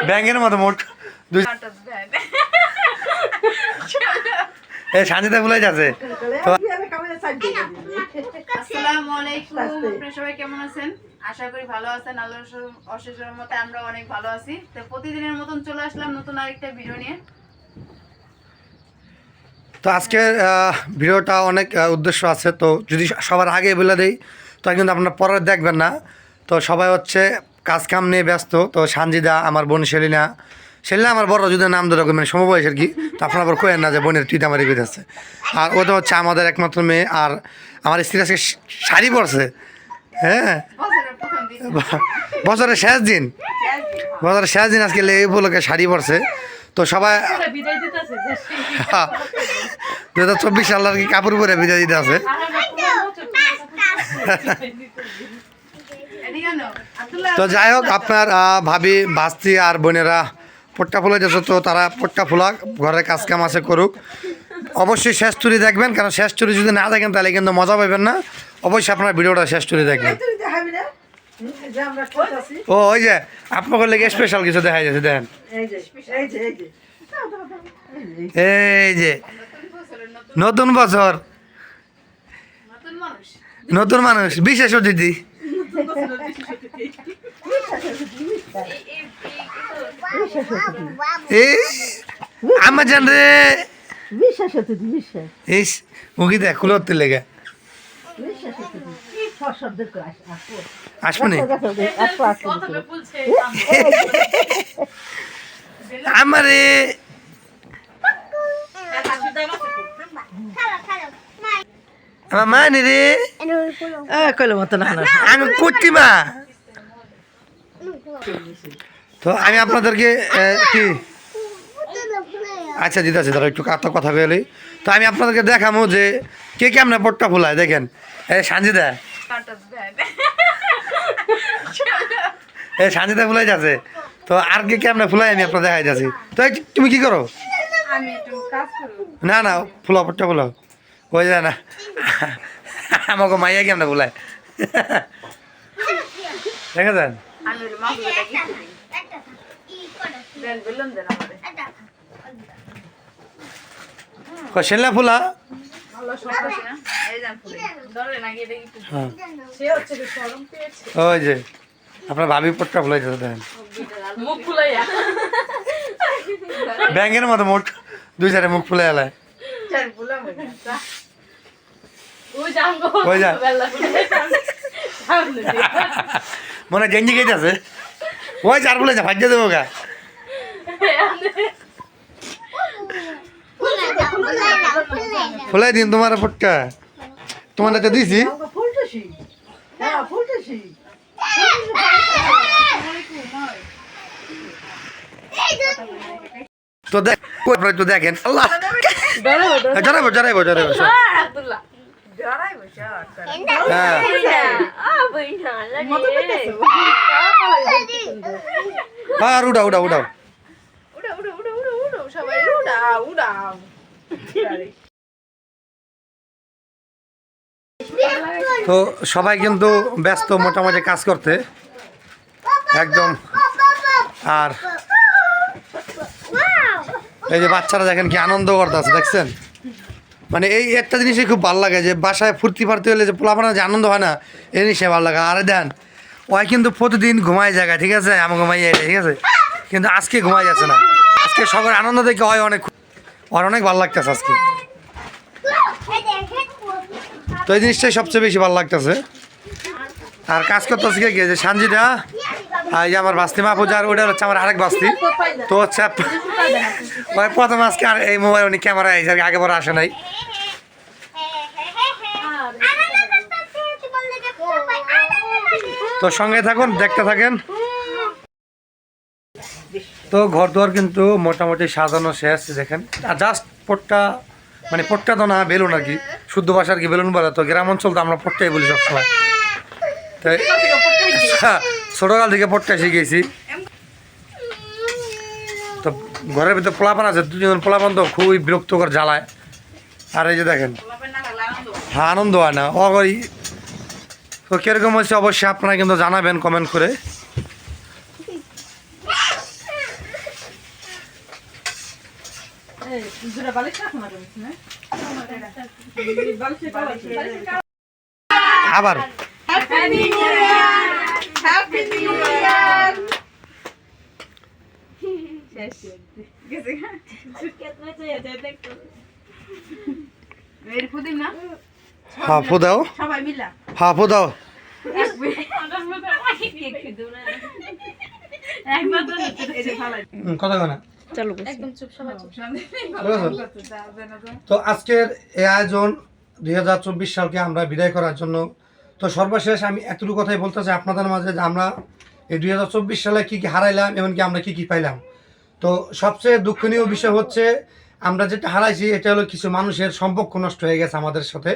ব্যাংকের মতো মোট সানজিদা ভুলে যাচ্ছে তো আসসালামু আলাইকুম। আপনারা সবাই কেমন আছেন? আশা করি ভালো আছেন। আল্লাহর অশেষ রহমতে আমরা অনেক ভালো আছি। তো প্রতিদিনের মতন চলে আসলাম নতুন আরেকটা ভিডিও নিয়ে। তো আজকের ভিডিওটা অনেক উদ্দেশ্য আছে, তো যদি সবার আগে বলে দেই তো কিন্তু আপনারা পরে দেখবেন না। তো সবাই হচ্ছে কাজ কাম নিয়ে ব্যস্ত। তো সানজিদা, আমার বোন সেলিনা আমার বড় যদি নাম ধরে মানে সমবয়স আর কি, তো আপনারা আবার কয়েন না যে বোনের টিটামারি বেঁধেছে। আর ওটা হচ্ছে আমাদের একমাত্র মেয়ে। আর আমার স্ত্রী আজকে শাড়ি পরছে, হ্যাঁ বছরের শেষ দিন, বছরের শেষ দিন আজকে এই উপলক্ষে শাড়ি পরছে। তো সবাই 2024 সাল আর কি কাপড় পরে বিদায় দিতে আছে। তো যাই হোক, আপনার ভাবি ভাস্তি আর বোনেরা পট্টা ফুলে যাচ্ছে, তো তারা পট্টা ফুলা ঘরের কাজ কাম আছে করুক। অবশ্যই শেষ চুরি দেখবেন, কারণ শেষ চুরি যদি না দেখেন তাহলে কিন্তু মজা পাবেন না। অবশ্যই আপনার ভিডিওটা শেষ চুরি দেখবেন। ও ওই যে আপনার লেগে স্পেশাল কিছু দেখা যাচ্ছে, দেখেন এই যে নতুন বছর নতুন মানুষ বিশেষ অতিথি। আমার জান রে মুখি দেখ খুলে উঠতে লেগে আসবো নি আমারে আমার মা নি রে কইল মতো না আমি করছি মা। তো আমি আপনাদেরকে কি আচ্ছা দিদি আছে ধরো একটু কথা বলি। তো আমি আপনাদেরকে দেখাবো যে কে কে আপনার পট্টা ফুলায়। দেখেন সানজিদা, সানজিদা ফুলাই যাচ্ছে। তো আর কে কে আপনার ফুলাই আমি আপনার দেখাই যাচ্ছি। তো তুমি কি করো? না না ফুলাও পট্টা ফুলাও ওই যায় না আমাকে মাইয়া কি আমরা ফুলায় দেখেছেন। সেলা ফুলা ওই যে আপনার ভাবি পট্টা ফুলাই যাচ্ছে, দেখেন ব্যাংকের মতো মোট দুই চারে মুখ ফুলে এলায়। মনে গেঞ্জি গেছে আছে ওই চার ফুলে ভাজ্যে দেবো গা। ফুলাই দিন তোমার পট্টা তোমার একটা দিছি। তো দেখ একটু দেখেন আল্লাহ জড়াইবো জড়াইবো জড়াইবো আর উড়াও উড়াও উড়াও। তো সবাই কিন্তু ব্যস্ত মোটামুটি কাজ করতে একদম। আর এই যে বাচ্চারা দেখেন কি আনন্দ করতে আছে, দেখছেন? মানে এই একটা জিনিসই খুব ভালো লাগে যে বাসায় ফুর্তি ফার্তি হলে যে পোলাপানা যে আনন্দ হয় না, এই জিনিসে ভালো লাগে। আরে দেন ওই কিন্তু প্রতিদিন ঘুমায় জায়গায়, ঠিক আছে, আমি ঘুমাই যাই, ঠিক আছে, কিন্তু আজকে ঘুমাই যাচ্ছে না। আজকে সবার আনন্দ দেখে হয় অনেক ভালো লাগতেছে আজকে। তো এই জিনিসটাই সবচেয়ে বেশি ভালো লাগতেছে। আর কাজ করতেছে কে যে সানজিদা, এই যে আমার বাস্তি মাহফুজার, ওটা হচ্ছে আমার আরেক বাস্তি। তো হচ্ছে প্রথম আজকে আর এই মোবাইল উনি ক্যামেরা আগে পরে আসে নাই। তো সঙ্গে থাকুন, দেখতে থাকেন। তো ঘর দুয়ার কিন্তু মোটামুটি সাজানো শেষ, দেখেন। আর জাস্ট পট্টা মানে পট্টা তো না, বেলুন আর কি, শুদ্ধ ভাষা আর কি বেলুন বলে। তো গ্রাম অঞ্চল তো আমরা পট্টাই বলি সবসময়। তাই ছোটকাল থেকে পট্টা শিখেছি। তো ঘরের ভিতরে পোলাপান আছে, দুজন পোলাপান তো খুবই বিরক্তকর জ্বালায়। আর এই যে দেখেন, হ্যাঁ আনন্দ হয় না। তো কীরকম হয়েছে অবশ্যই আপনারা কিন্তু জানাবেন কমেন্ট করে। আবার হ্যাঁ ফু দাও, সবাই মিলা হ্যাঁ ফু দাও। কথা কয় না। একদম চুপ, সবাই চুপ। তো আজকের এই আয়োজন 2024 সালকে আমরা বিদায় করার জন্য, তো সর্বশেষ আমি এতটুকু কথাই বলতে চাই আপনাদের মাঝে যে আমরা এই 2024 সালে কী কী হারাইলাম এমনকি আমরা কী কী পাইলাম। তো সবচেয়ে দুঃখনীয় বিষয় হচ্ছে আমরা যেটা হারাইছি এটা হলো কিছু মানুষের সম্পর্ক নষ্ট হয়ে গেছে আমাদের সাথে,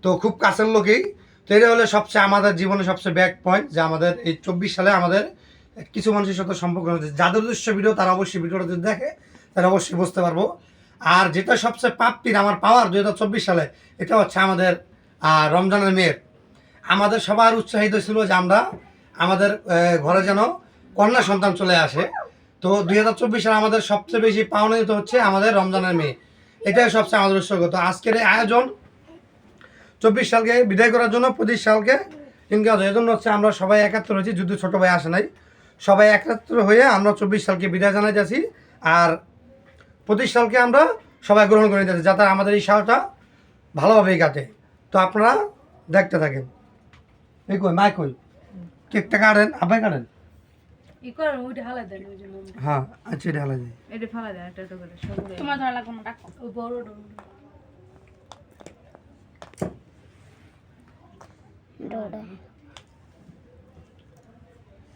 তো খুব কাছের লোকেই। তো এটা হলো সবচেয়ে আমাদের জীবনে সবচেয়ে ব্যাক পয়েন্ট যে আমাদের এই 24 সালে আমাদের কিছু মানুষের সাথে সম্পর্ক হয়েছে। যাদের উদ্দেশ্য ভিডিও তারা অবশ্যই ভিডিওটা যদি দেখে তারা অবশ্যই বুঝতে পারবো। আর যেটা সবচেয়ে প্রাপ্তির আমার পাওয়ার 2024 সালে এটা হচ্ছে আমাদের রমজানের মেয়ের। আমাদের সবার উৎসাহিত ছিল যে আমরা আমাদের ঘরে যেন কন্যা সন্তান চলে আসে। তো 2024 সালে আমাদের সবচেয়ে বেশি পাওনায়িত হচ্ছে আমাদের রমজানের মেয়ে, এটাই সবচেয়ে আমাদের উৎসর্গ। তো আজকের এই আয়োজন 24 সালকে বিদায় করার জন্য 25 সালকে ইনকাজ, এই জন্য হচ্ছে আমরা সবাই একাত্তর হয়েছি, যুদ্ধ ছোট ভাই আসে নাই, সবাই একাত্তর হয়ে আমরা 24 সালকে বিদায় জানাই যাচ্ছি। আর 25 সালকে আমরা সবাই গ্রহণ করে নিতেছি যাতে আমাদের এই সালটা ভালোভাবেই কাটে। তো আপনারা দেখতে থাকেন। এই কই মাই কই কেকটা কাটেন, আব্বাই কাটেন। হ্যাঁ আচ্ছা এটা হালা দিই। তোমার ধরা লাগবে না, রাখো।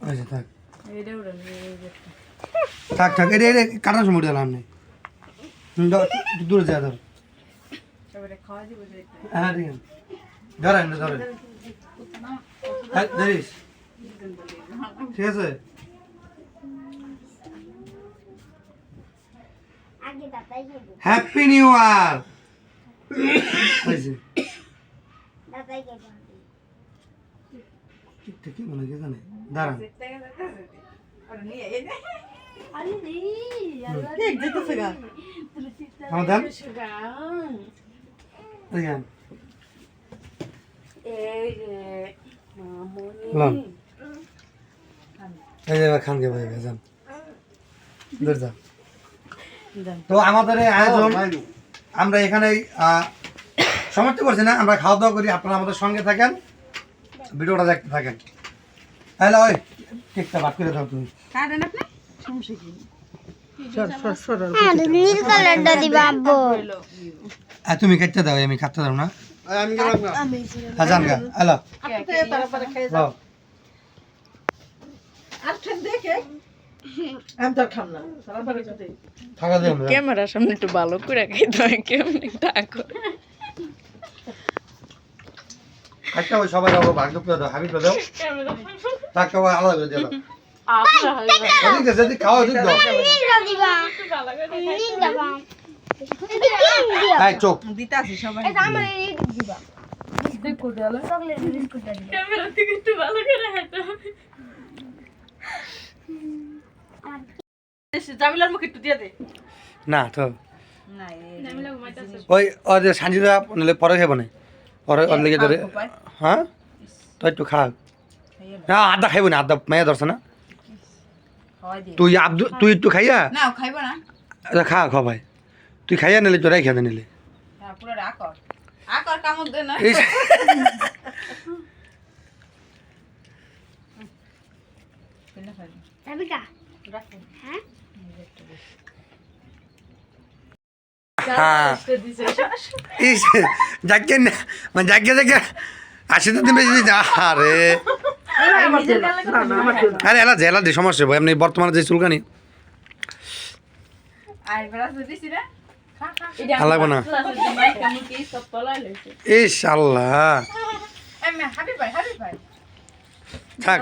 আচ্ছা থাক থাক থাক, এটা এটা কাটার সময় দিলাম নেই, দূরে যা ধর। হ্যাঁ ঠিক আছে, ধরেন ধরেন, ধরিস, ঠিক আছে। Happy new year. কি মনে হয় জানে, দাঁড়ান আমাদের দেখেন খানকে ভাই যান দূর যান। তো আমাদের এই আয়োজন আমরা এখানে সমাপ্তি করছি না, আমরা খাওয়া দাওয়া করি, আপনারা আমাদের সঙ্গে থাকেন, ভিডিওটা দেখতে থাকেন। হ্যালো ওই কেকটা ভাগ করে দাও তুমি। তুমি কেটে দাও, আমি খাতে দাও না। জান গা হ্যালো ক্যামেরার সামনে একটু ভালো করে খাইতে হয়, কেমনি থাকো। একটা ওই সবাই ভাগ দাও, হাবিব দাও, তাকে আলাদা করে দিয়ে দাও। যদি খাওয়া দিক দাও চোখ দিতে আসি সবাই। জামিলার মুখে একটু দিয়ে দে না। তো ওই ওদের সাঞ্জিদা নিলে পরে খাবো না, পরে ওর লেগে ধরে। হ্যাঁ তো একটু খা না, আদা খাইব না, আদা মেয়ে ধরছে না। তুই তুই একটু খাইয়া না খাইব না, খা খা ভাই, তুই খাইয়া নিলে তোরাই খেতে নিলে। পুরো রাখর আকর কামড় দে না। হ্যাঁ যাকে মানে যাকে যাকে আসি তো তুমি আরে আরে এলা জেলা দি সমস্যা ভাই, এমনি বর্তমানে যে চুলকানি লাগবে না। ইস আল্লাহ থাক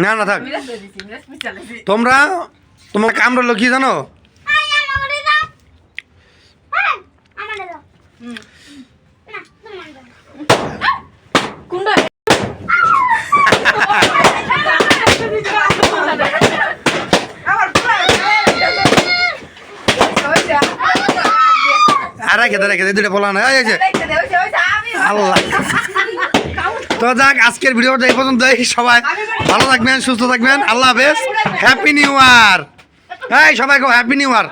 না না থাক। তোমরা তোমার কামড় লোক কি জানো, কোনটা আর রেখে দে দুটো বলা না এই যে আল্লাহ। তো যাক আজকের ভিডিওটা এই পর্যন্তই। সবাই ভালো থাকবেন, সুস্থ থাকবেন, আল্লাহ হাফেজ, হ্যাপি নিউ ইয়ার। এই সবাইকে হ্যাপি নিউ ইয়ার।